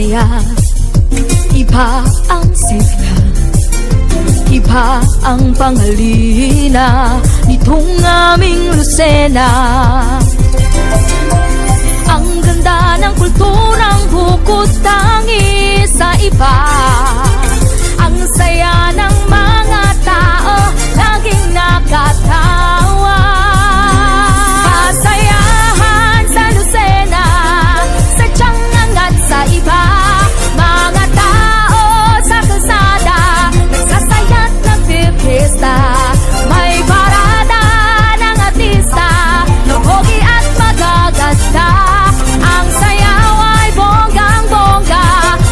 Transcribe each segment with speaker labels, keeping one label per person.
Speaker 1: saya, iba ang sigla, iba ang pangalina nitong aming Lucena. Ang ganda ng kulturang bukod tangi sa iba, ang saya ng mga tao laging nakatawa. Pasayahan sa Lucena, sadyang angat sa iba. Mga tao sa kalsada, nagsasaya't nagpipista. May parada ng artista, lumogi at magaganda. Ang sayaw ay bonggang-bongga,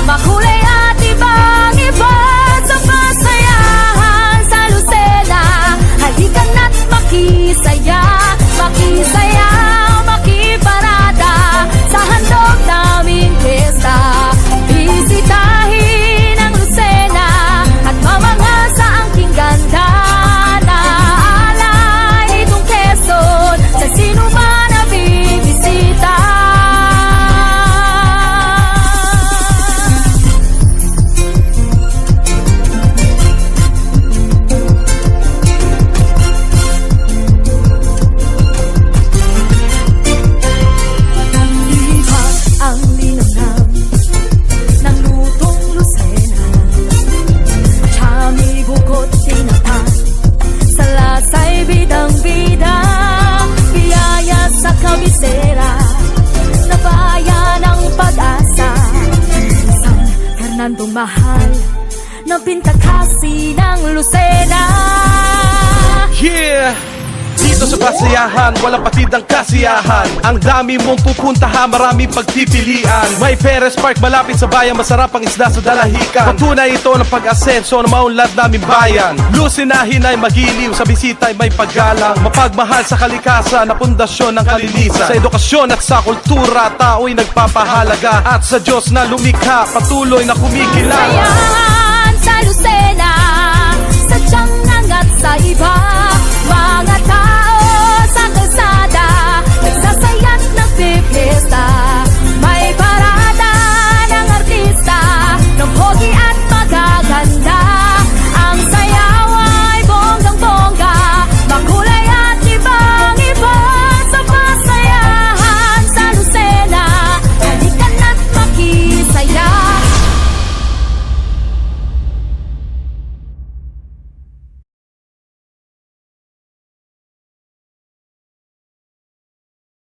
Speaker 1: makulay at ibang-iba. Sa pasayahan sa Lucena, halika na't makisaya, makisaya, makiparada sa handog naming pesta. Bisitahin ang Lucena at mamanga sa angking ganda na alay nitong Quezon sa sino man na bibisita. Iba ang linamnam ng lutong Lucena, chami, bukot, tinapay, sa lasa'y bidang-bida, biyaya sa kabisera, na bayan ng pag-asa. San Fernandong mahal, na pintakasi ng Lucena.
Speaker 2: Yeah! Dito sa pasayahan, walang patid ang kasiyahan. Ang dami mong pupuntahan, marami pagpipilian. May Perez Park malapit sa bayan, masarap ang isda sa dalahican. Patunay ito ng pag-asenso ng maunlad naming bayan. Lucinahin ay magiliw, sa bisita ay may paggalang. Mapagmahal sa kalikasan na pundasyon ng kalinisan. Sa edukasyon at sa kultura, tao'y nagpapahalaga. At sa Diyos na lumikha, patuloy na kumikilala.
Speaker 1: Pasayahan sa Lucena, sadyang angat sa iba.